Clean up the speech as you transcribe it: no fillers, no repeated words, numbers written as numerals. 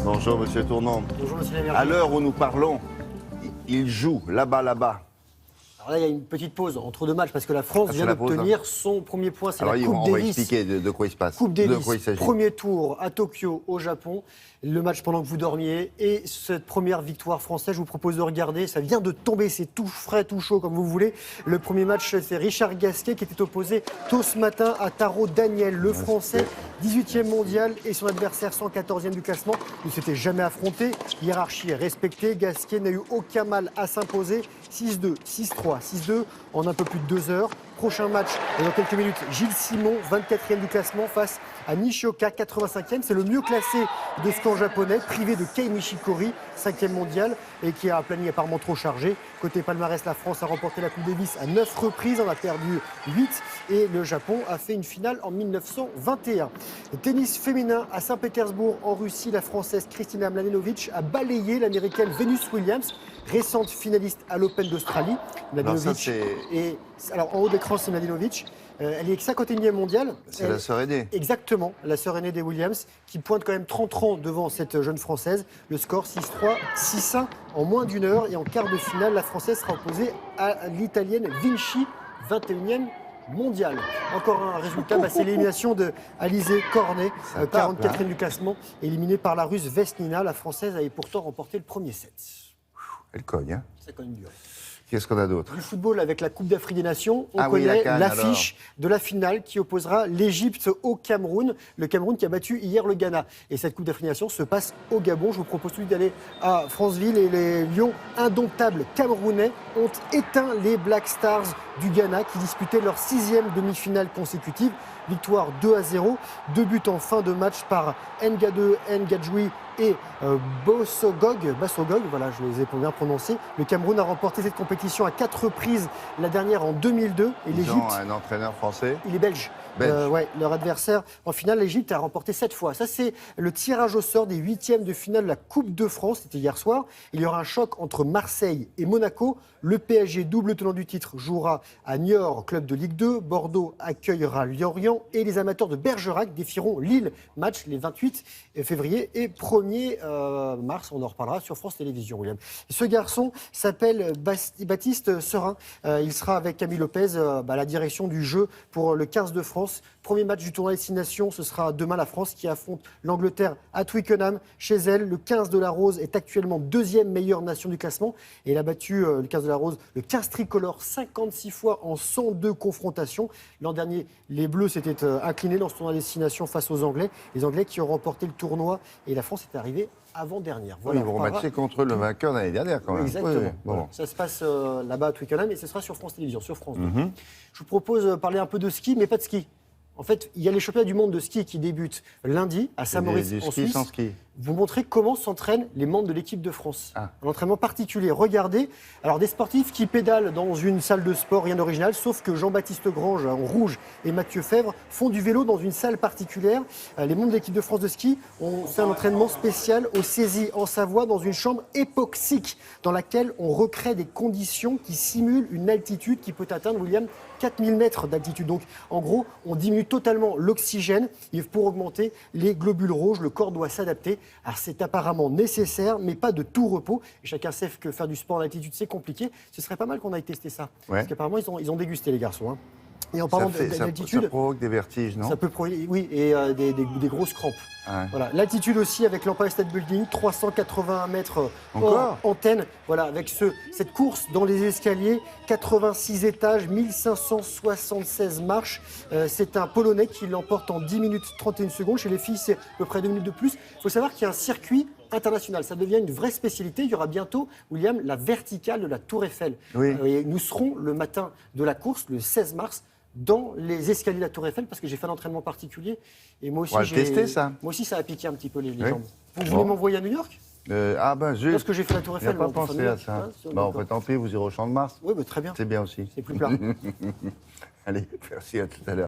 Bonjour, monsieur Tournant. Bonjour, monsieur Lamergie. À l'heure où nous parlons, il joue là-bas. Alors là, il y a une petite pause entre deux matchs parce que la France vient d'obtenir son premier point. C'est la Coupe on Davis. va expliquer de quoi il se passe. Coupe Davis, de quoi il s'agit. premier tour à Tokyo, au Japon. Le match pendant que vous dormiez. Et cette première victoire française, je vous propose de regarder. Ça vient de tomber, c'est tout frais, tout chaud, comme vous voulez. Le premier match, c'est Richard Gasquet qui était opposé tôt ce matin à Taro Daniel, le Français, 18e mondial et son adversaire 114e du classement. Ils ne s'étaient jamais affrontés. Hiérarchie respectée. Gasquet n'a eu aucun mal à s'imposer. 6-2, 6-3, 6-2 en un peu plus de 2 heures. Prochain match, dans quelques minutes, Gilles Simon, 24e du classement, face à Nishioka, 85e. C'est le mieux classé de ce camp japonais, privé de Kei Nishikori, 5e mondial, et qui a un planning apparemment trop chargé. Côté palmarès, la France a remporté la Coupe Davis à 9 reprises, en a perdu 8, et le Japon a fait une finale en 1921. Le tennis féminin à Saint-Pétersbourg, en Russie, la Française Kristina Mladenovic a balayé l'Américaine Venus Williams, récente finaliste à l'Open d'Australie. Mladenovic alors en haut d'écran, c'est Mladenovic. Elle est 51e mondiale. C'est la sœur aînée. Exactement, la sœur aînée des Williams, qui pointe quand même 30 rangs devant cette jeune Française. Le score 6-3, 6-1 en moins d'une heure. Et en quart de finale, la Française sera opposée à l'Italienne Vinci, 21e mondiale. Encore un résultat, c'est l'élimination de Alizé Cornet, 44e du classement, éliminée par la Russe Vesnina. La Française avait pourtant remporté le premier set. Elle cogne, hein. Ça cogne dur. Qu'est-ce qu'on a d'autre? Du football avec la Coupe d'Afrique des Nations, on connaît l'affiche de la finale qui opposera l'Égypte au Cameroun. Le Cameroun qui a battu hier le Ghana. Et cette Coupe d'Afrique des Nations se passe au Gabon. Je vous propose tout d'aller à Franceville et les Lions indomptables camerounais ont éteint les Black Stars du Ghana qui disputaient leur 6e demi-finale consécutive. Victoire 2-0, 2 buts en fin de match par Ngade Ngadjoui et Bassogog, voilà, je les ai bien prononcés. Le Cameroun a remporté cette compétition à 4 reprises, la dernière en 2002. Et Ils ont un entraîneur français. Il est belge. Ouais, leur adversaire en finale, l'Égypte a remporté 7 fois. Ça, c'est le tirage au sort des 8e de finale de la Coupe de France. C'était hier soir. Il y aura un choc entre Marseille et Monaco. Le PSG, double tenant du titre, jouera à Niort, club de Ligue 2. Bordeaux accueillera Lorient. Et les amateurs de Bergerac défieront Lille. Match les 28 février et 1er mars. On en reparlera sur France Télévisions, William. Ce garçon s'appelle Baptiste Serin. Il sera avec Camille Lopez à la direction du jeu pour le 15 de France. Premier match du tournoi Destination, ce sera demain la France qui affronte l'Angleterre à Twickenham. Chez elle, le 15 de la Rose est actuellement 2e meilleure nation du classement. Et elle a battu le 15 de la Rose, le 15 tricolore, 56 fois en 102 confrontations. L'an dernier, les Bleus s'étaient inclinés dans ce tournoi Destination face aux Anglais. Les Anglais qui ont remporté le tournoi et la France est arrivée avant-dernière. Voilà, ils vont matcher contre le vainqueur l'année dernière quand même. Exactement. Oui. Voilà. Ça se passe là-bas à Twickenham et ce sera sur France Télévisions, sur France 2. Je vous propose de parler un peu de ski, mais pas de ski. En fait, il y a les championnats du monde de ski qui débutent lundi à Saint-Maurice en Suisse. Sans ski. Vous montrez comment s'entraînent les membres de l'équipe de France. Un entraînement particulier. Regardez, alors des sportifs qui pédalent dans une salle de sport, rien d'original, sauf que Jean-Baptiste Grange en rouge et Mathieu Fèvre font du vélo dans une salle particulière. Les membres de l'équipe de France de ski ont fait un entraînement spécial au Césy en Savoie dans une chambre époxique dans laquelle on recrée des conditions qui simulent une altitude qui peut atteindre, William, 4000 mètres d'altitude. Donc, en gros, on diminue totalement l'oxygène. Et pour augmenter les globules rouges, le corps doit s'adapter. Alors, c'est apparemment nécessaire, mais pas de tout repos. Et chacun sait que faire du sport en altitude, c'est compliqué. Ce serait pas mal qu'on aille tester ça. Ouais. Parce qu'apparemment, ils ont dégusté, les garçons. Hein. Et en parlant d'altitude, ça provoque des vertiges, non? Ça peut provoquer, oui, et des grosses crampes. Ouais. Voilà. L'altitude aussi avec l'Empire State Building, 381 mètres hors antenne. Voilà, avec cette course dans les escaliers, 86 étages, 1576 marches. C'est un Polonais qui l'emporte en 10 minutes 31 secondes. Chez les filles, c'est à peu près 2 minutes de plus. Il faut savoir qu'il y a un circuit international. Ça devient une vraie spécialité. Il y aura bientôt, William, la verticale de la Tour Eiffel. Oui. Et nous serons le matin de la course, le 16 mars, dans les escaliers de la Tour Eiffel parce que j'ai fait un entraînement particulier et moi aussi on va tester ça. Moi aussi ça a piqué un petit peu les jambes. Vous voulez m'envoyer à New York? Parce que j'ai fait la Tour Eiffel. Je n'ai pas pensé à ça. Tant pis, vous irez au Champ de Mars. Oui, très bien. C'est bien aussi. C'est plus plat. Allez, merci, à tout à l'heure.